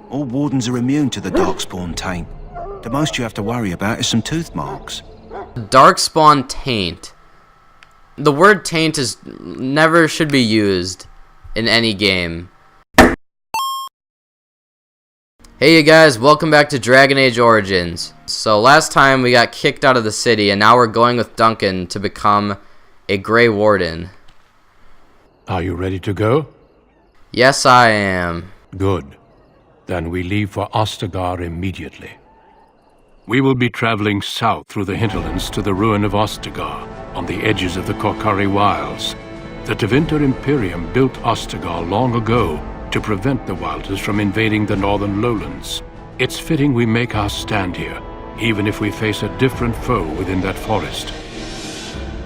All wardens are immune to the darkspawn taint. The most you have to worry about is some tooth marks. Darkspawn taint. The word taint is never should be used in any game. Hey you guys, welcome back to Dragon Age Origins. So last time we got kicked out of the city and now we're going with Duncan to become a Grey Warden. Are you ready to go? Yes, I am. Good. Then we leave for Ostagar immediately. We will be traveling south through the hinterlands to the ruin of Ostagar, on the edges of the Korcari Wilds. The Tevinter Imperium built Ostagar long ago to prevent the Wilders from invading the northern lowlands. It's fitting we make our stand here, even if we face a different foe within that forest.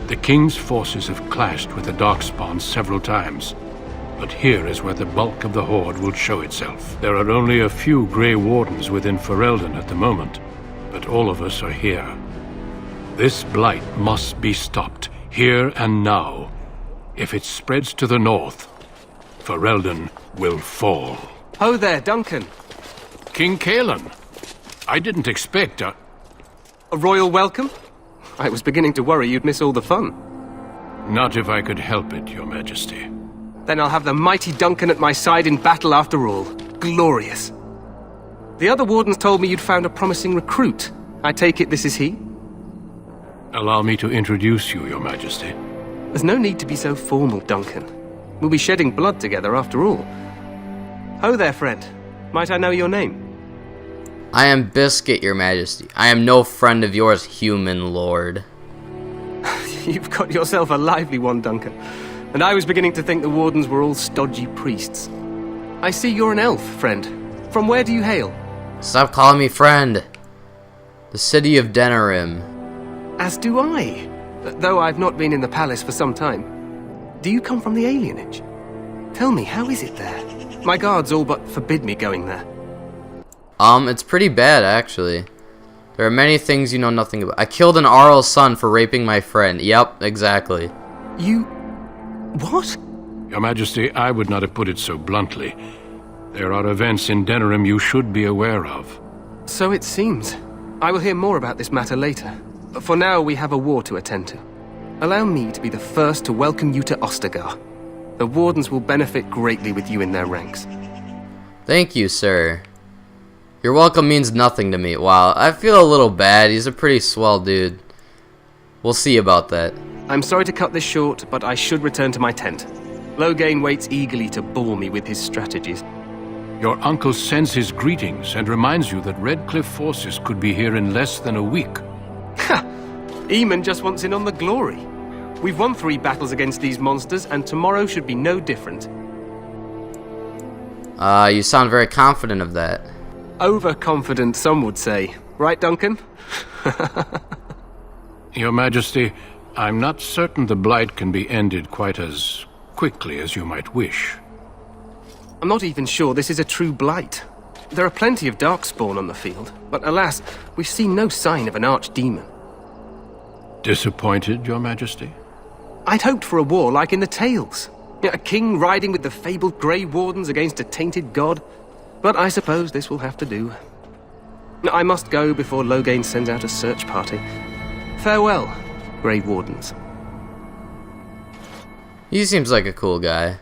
The King's forces have clashed with the Darkspawn several times, but here is where the bulk of the Horde will show itself. There are only a few Grey Wardens within Ferelden at the moment, but all of us are here. This blight must be stopped, here and now. If it spreads to the north, Ferelden will fall. Ho there, Duncan. King Cailan. I didn't expect a royal welcome? I was beginning to worry you'd miss all the fun. Not if I could help it, Your Majesty. Then I'll have the mighty Duncan at my side in battle after all. Glorious. The other wardens told me you'd found a promising recruit. I take it this is he? Allow me to introduce you, Your Majesty. There's no need to be so formal, Duncan. We'll be shedding blood together after all. Ho there, friend. Might I know your name? I am Biscuit, Your Majesty. I am no friend of yours, human lord. You've got yourself a lively one, Duncan. And I was beginning to think the wardens were all stodgy priests. I see you're an elf, friend. From where do you hail? Stop calling me friend. The city of Denerim. As do I. Though I've not been in the palace for some time. Do you come from the alienage? Tell me, how is it there? My guards all but forbid me going there. It's pretty bad, actually. There are many things you know nothing about. I killed an Arl's son for raping my friend. Yep, exactly. You... what? Your Majesty, I would not have put it so bluntly. There are events in Denerim you should be aware of. So it seems. I will hear more about this matter later. But for now, we have a war to attend to. Allow me to be the first to welcome you to Ostagar. The Wardens will benefit greatly with you in their ranks. Thank you, sir. Your welcome means nothing to me. Wow, I feel a little bad. He's a pretty swell dude. We'll see about that. I'm sorry to cut this short, but I should return to my tent. Loghain waits eagerly to bore me with his strategies. Your uncle sends his greetings and reminds you that Redcliffe forces could be here in less than a week. Ha! Eamon just wants in on the glory. We've won 3 battles against these monsters, and tomorrow should be no different. You sound very confident of that. Overconfident, some would say. Right, Duncan? Your Majesty, I'm not certain the blight can be ended quite as quickly as you might wish. I'm not even sure this is a true blight. There are plenty of darkspawn on the field, but alas, we've seen no sign of an archdemon. Disappointed, Your Majesty? I'd hoped for a war like in the tales. A king riding with the fabled Grey Wardens against a tainted god. But I suppose this will have to do. I must go before Loghain sends out a search party. Farewell, Grey Wardens. He seems like a cool guy.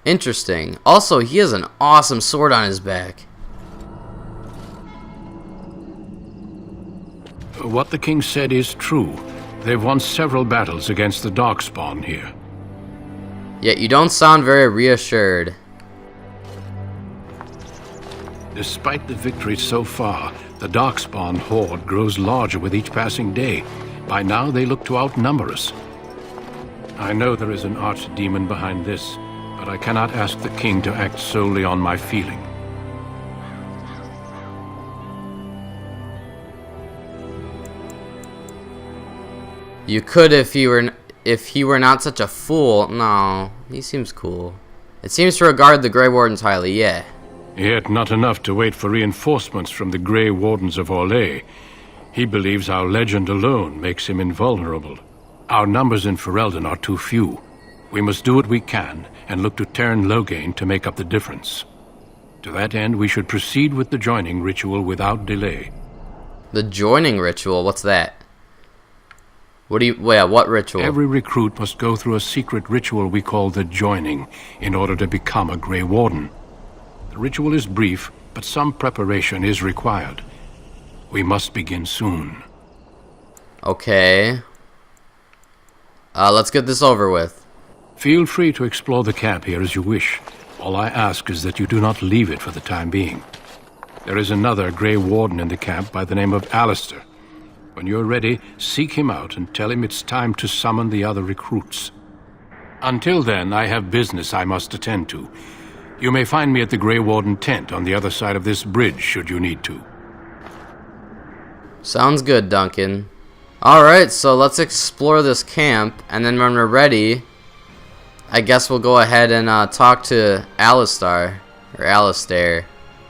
Interesting. Also, he has an awesome sword on his back. What the king said is true. They've won several battles against the Darkspawn here. Yet you don't sound very reassured. Despite the victories so far, the Darkspawn horde grows larger with each passing day. By now, they look to outnumber us. I know there is an archdemon behind this, but I cannot ask the king to act solely on my feeling. You could if he were not such a fool. No, he seems cool. It seems to regard the Grey Wardens highly, yeah. Yet not enough to wait for reinforcements from the Grey Wardens of Orlais. He believes our legend alone makes him invulnerable. Our numbers in Ferelden are too few. We must do what we can, and look to Teyrn Loghain to make up the difference. To that end, we should proceed with the joining ritual without delay. The joining ritual? What's that? What ritual? Every recruit must go through a secret ritual we call the joining in order to become a Grey Warden. The ritual is brief, but some preparation is required. We must begin soon. Okay. Let's get this over with. Feel free to explore the camp here as you wish. All I ask is that you do not leave it for the time being. There is another Grey Warden in the camp by the name of Alistair. When you're ready, seek him out and tell him it's time to summon the other recruits. Until then, I have business I must attend to. You may find me at the Grey Warden tent on the other side of this bridge, should you need to. Sounds good, Duncan. Alright, so let's explore this camp, and then when we're ready, I guess we'll go ahead and talk to Alistair, or Alistair.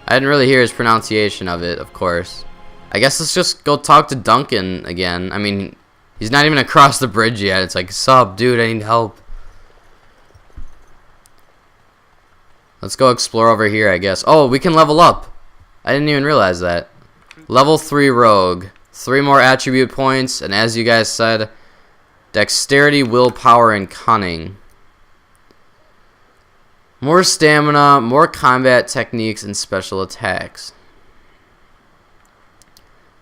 I didn't really hear his pronunciation of it, of course. I guess let's just go talk to Duncan again. I mean, he's not even across the bridge yet. It's like, sup, dude, I need help. Let's go explore over here, I guess. Oh, we can level up. I didn't even realize that. Level 3 Rogue. 3 more attribute points, and as you guys said, dexterity, willpower, and cunning. More stamina, more combat techniques, and special attacks.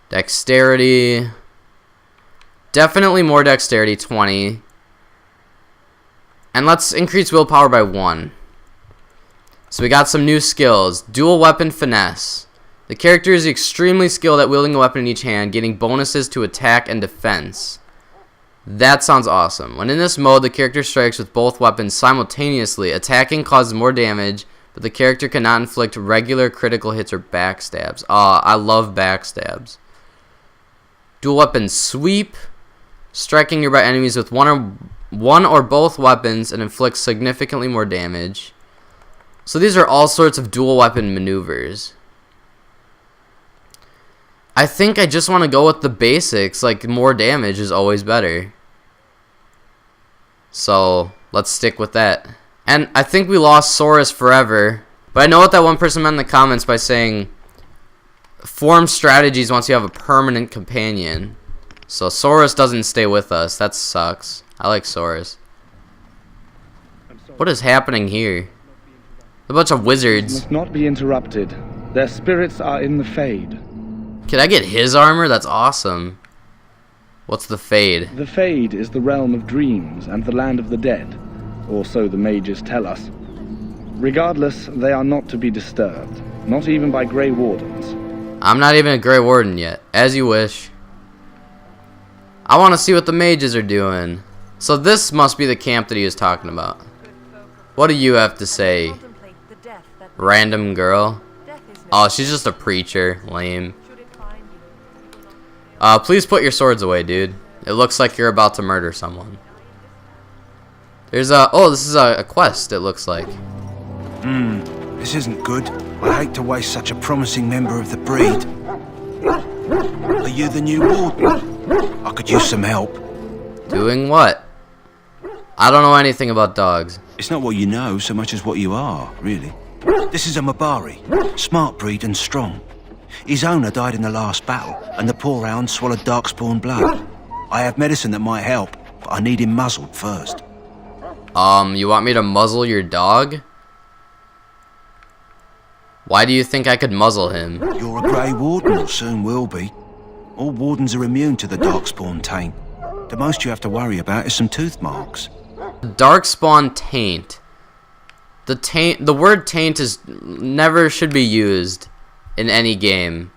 Dexterity. Definitely more dexterity, 20. And let's increase willpower by 1. So we got some new skills. Dual weapon finesse. The character is extremely skilled at wielding a weapon in each hand, getting bonuses to attack and defense. That sounds awesome. When in this mode, the character strikes with both weapons simultaneously. Attacking causes more damage, but the character cannot inflict regular critical hits or backstabs. I love backstabs. Dual weapon sweep. Striking nearby enemies with one or both weapons and inflicts significantly more damage. So these are all sorts of dual weapon maneuvers. I think I just want to go with the basics, like more damage is always better. So let's stick with that. And I think we lost Saurus forever, but I know what that one person meant in the comments by saying form strategies once you have a permanent companion. So Saurus doesn't stay with us. That sucks. I like Saurus. What is happening here? A bunch of wizards. Must not be interrupted. Their spirits are in the Fade. Can I get his armor? That's awesome. What's the Fade? The Fade is the realm of dreams and the land of the dead, or so the mages tell us. Regardless, they are not to be disturbed, not even by Grey Wardens. I'm not even a Grey Warden yet. As you wish. I want to see what the mages are doing. So this must be the camp that he was talking about. What do you have to say, random girl? Oh, she's just a preacher. Lame. Please put your swords away, dude. It looks like you're about to murder someone. There's a... Oh, this is a quest, it looks like. This isn't good. I hate to waste such a promising member of the breed. Are you the new warden? I could use some help. Doing what? I don't know anything about dogs. It's not what you know so much as what you are, really. This is a Mabari. Smart breed and strong. His owner died in the last battle, and the poor hound swallowed darkspawn blood. I have medicine that might help, but I need him muzzled first. You want me to muzzle your dog? Why do you think I could muzzle him? You're a Grey Warden, or soon will be. All wardens are immune to the darkspawn taint. The most you have to worry about is some tooth marks. Darkspawn taint. The word taint is never should be used in any game.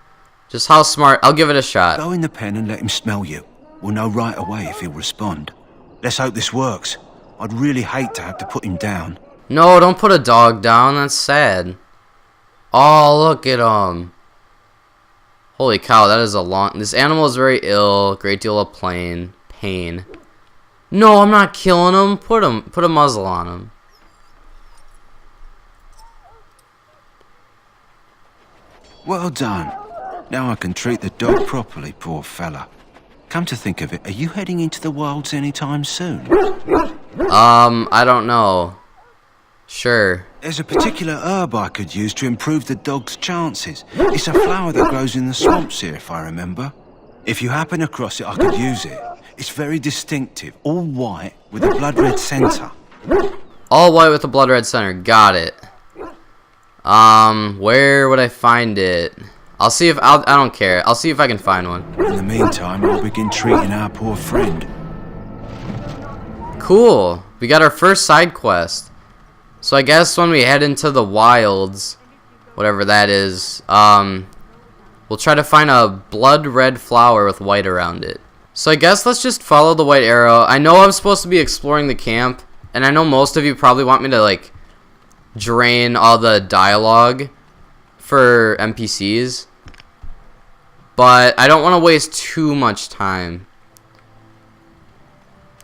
Just how smart. I'll give it a shot. Go in the pen and let him smell you. We'll know right away if he'll respond. Let's hope this works. I'd really hate to have to put him down. No, don't put a dog down. That's sad. Oh, look at him. Holy cow, that is a long... This animal is very ill. Great deal of pain. No, I'm not killing him. Put a muzzle on him. Well done. Now I can treat the dog properly, poor fella. Come to think of it, are you heading into the wilds anytime soon? I don't know. Sure. There's a particular herb I could use to improve the dog's chances. It's a flower that grows in the swamps here, if I remember. If you happen across it, I could use it. It's very distinctive, all white with a blood-red centre. All white with a blood red center. Got it. Where would I find it? I'll see if I don't care. I'll see if I can find one. In the meantime, I'll begin treating our poor friend. Cool. We got our first side quest. So I guess when we head into the wilds, whatever that is, we'll try to find a blood red flower with white around it. So I guess let's just follow the white arrow. I know I'm supposed to be exploring the camp, and I know most of you probably want me to like drain all the dialogue for NPCs, but I don't want to waste too much time.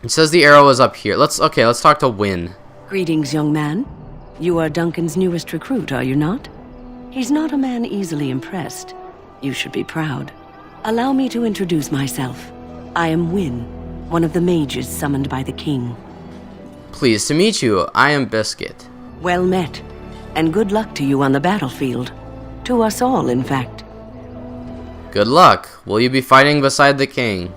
It says the arrow is up here. Let's talk to Wynne. Greetings, young man. You are Duncan's newest recruit, are you not? He's not a man easily impressed. You should be proud. Allow me to introduce myself. I am Wynne, one of the mages summoned by the king. Pleased to meet you. I am Biscuit. Well met, and good luck to you on the battlefield. To us all, in fact. Good luck. Will you be fighting beside the king?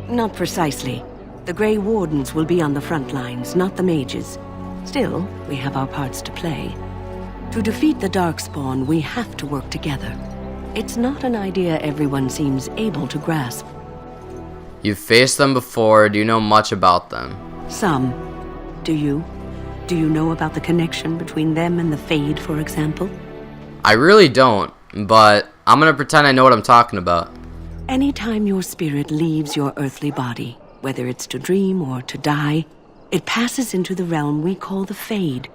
Not precisely. The Grey Wardens will be on the front lines, not the mages. Still, we have our parts to play. To defeat the Darkspawn, we have to work together. It's not an idea everyone seems able to grasp. You've faced them before. Do you know much about them? Some. Do you? Do you know about the connection between them and the Fade, for example? I really don't, but I'm gonna pretend I know what I'm talking about. Anytime your spirit leaves your earthly body, whether it's to dream or to die, it passes into the realm we call the Fade.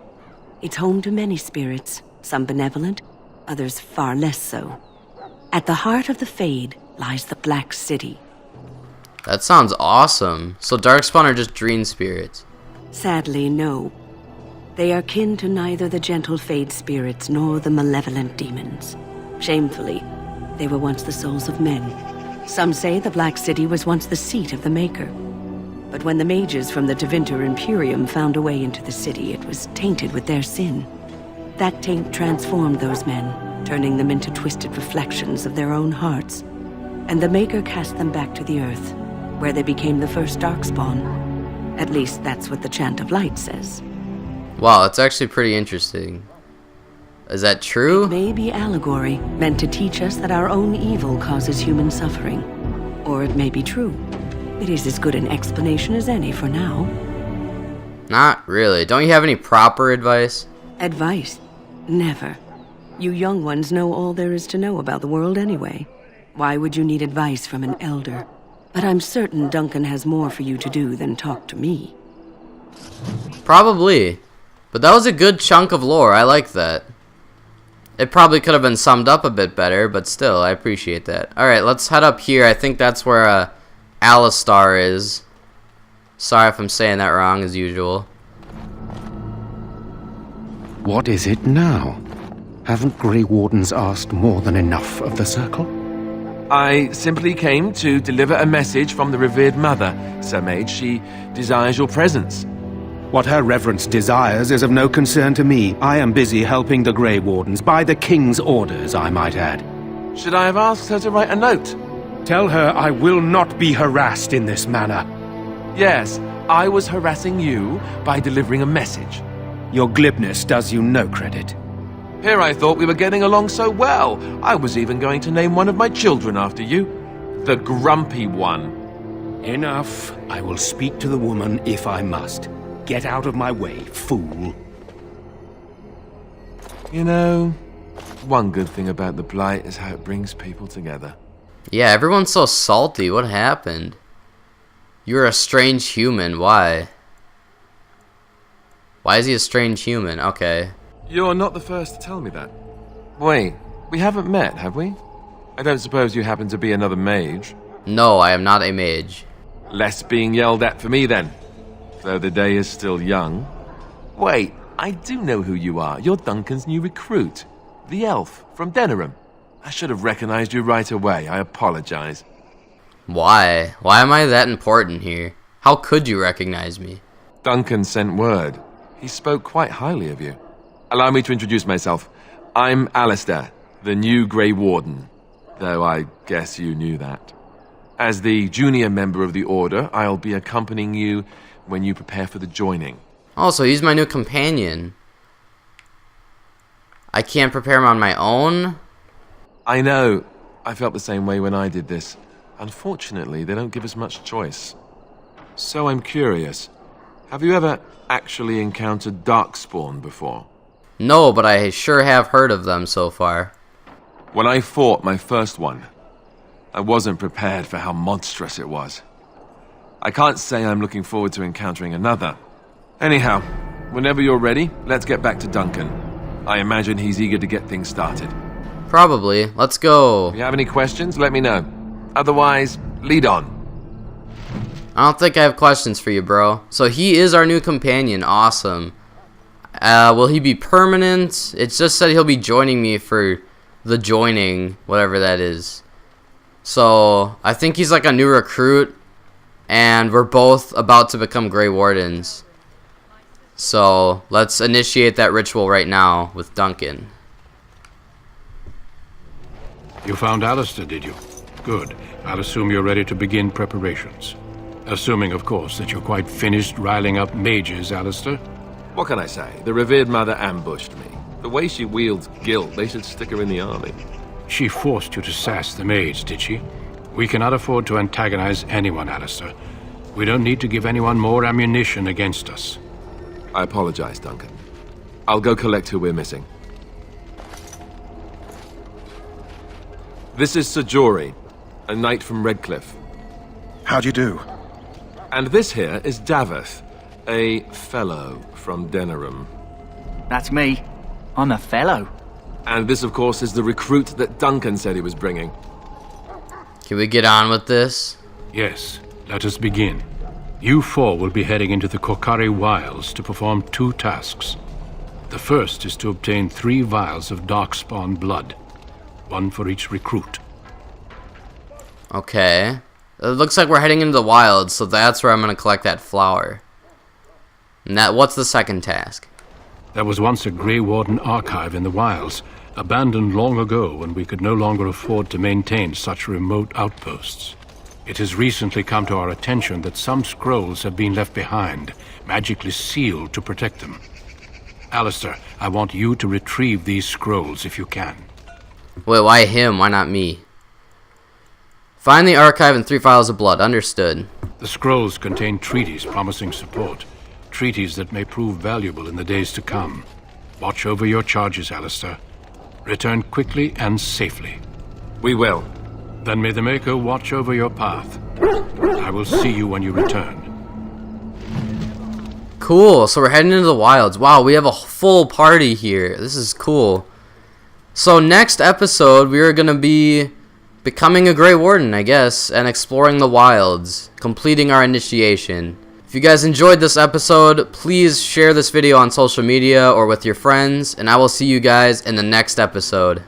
It's home to many spirits, some benevolent, others far less so. At the heart of the Fade lies the Black City. That sounds awesome. So Darkspawn are just dream spirits? Sadly, no. They are kin to neither the gentle Fade spirits nor the malevolent demons. Shamefully, they were once the souls of men. Some say the Black City was once the seat of the Maker. But when the mages from the Tevinter Imperium found a way into the city, it was tainted with their sin. That taint transformed those men, turning them into twisted reflections of their own hearts. And the Maker cast them back to the Earth, where they became the first Darkspawn. At least that's what the Chant of Light says. Wow, that's actually pretty interesting. Is that true? It may be allegory, meant to teach us that our own evil causes human suffering. Or it may be true. It is as good an explanation as any for now. Not really. Don't you have any proper advice? Advice? Never. You young ones know all there is to know about the world anyway. Why would you need advice from an elder? But I'm certain Duncan has more for you to do than talk to me. Probably. But that was a good chunk of lore. I like that. It probably could have been summed up a bit better, but still, I appreciate that. Alright, let's head up here. I think that's where Alistair is. Sorry if I'm saying that wrong, as usual. What is it now? Haven't Grey Wardens asked more than enough of the Circle? I simply came to deliver a message from the revered mother, Sir Mage. She desires your presence. What her reverence desires is of no concern to me. I am busy helping the Grey Wardens, by the King's orders, I might add. Should I have asked her to write a note? Tell her I will not be harassed in this manner. Yes, I was harassing you by delivering a message. Your glibness does you no credit. Here I thought we were getting along so well. I was even going to name one of my children after you. The Grumpy One. Enough. I will speak to the woman if I must. Get out of my way, fool. You know, one good thing about the Blight is how it brings people together. Yeah, everyone's so salty. What happened? You're a strange human. Why? Why is he a strange human? Okay. You're not the first to tell me that. Wait, we haven't met, have we? I don't suppose you happen to be another mage? No, I am not a mage. Less being yelled at for me then. Though the day is still young. Wait, I do know who you are. You're Duncan's new recruit. The elf from Denerim. I should have recognized you right away. I apologize. Why? Why am I that important here? How could you recognize me? Duncan sent word. He spoke quite highly of you. Allow me to introduce myself. I'm Alistair, the new Grey Warden, though I guess you knew that. As the junior member of the Order, I'll be accompanying you when you prepare for the joining. Oh, so he's my new companion. I can't prepare him on my own? I know. I felt the same way when I did this. Unfortunately, they don't give us much choice. So I'm curious. Have you ever actually encountered Darkspawn before? No, but I sure have heard of them so far. When I fought my first one, I wasn't prepared for how monstrous it was. I can't say I'm looking forward to encountering another. Anyhow, whenever you're ready, let's get back to Duncan. I imagine he's eager to get things started. Probably. Let's go. If you have any questions, let me know. Otherwise, lead on. I don't think I have questions for you, bro. So he is our new companion. Awesome. Will he be permanent? It just said he'll be joining me for the joining, whatever that is. So I think he's like a new recruit, and we're both about to become Grey Wardens. So let's initiate that ritual right now with Duncan. You found Alistair, did you? Good. I'll assume you're ready to begin preparations. Assuming, of course, that you're quite finished riling up mages, Alistair. What can I say? The revered mother ambushed me. The way she wields guilt, they should stick her in the army. She forced you to sass the mage, did she? We cannot afford to antagonize anyone, Alistair. We don't need to give anyone more ammunition against us. I apologize, Duncan. I'll go collect who we're missing. This is Sir Jory, a knight from Redcliffe. How do you do? And this here is Daveth, a fellow from Denerim. That's me. I'm a fellow. And this, of course, is the recruit that Duncan said he was bringing. Can we get on with this? Yes, let us begin. You four will be heading into the Korcari Wilds to perform 2 tasks. The first is to obtain 3 vials of Darkspawn blood, 1 for each recruit. Okay. It looks like we're heading into the wilds, so that's where I'm going to collect that flower. And what's the second task? There was once a Grey Warden archive in the wilds, abandoned long ago when we could no longer afford to maintain such remote outposts. It has recently come to our attention that some scrolls have been left behind, magically sealed to protect them. Alistair, I want you to retrieve these scrolls if you can. Wait, why him? Why not me? Find the archive and 3 vials of blood. Understood. The scrolls contain treaties promising support, treaties that may prove valuable in the days to come. Watch over your charges, Alistair. Return quickly and safely. We will. Then may the Maker watch over your path. I will see you when you return. Cool, so we're heading into the wilds. Wow, we have a full party here. This is cool. So next episode, we are going to be becoming a Grey Warden, I guess, and exploring the wilds, completing our initiation. If you guys enjoyed this episode, please share this video on social media or with your friends, and I will see you guys in the next episode.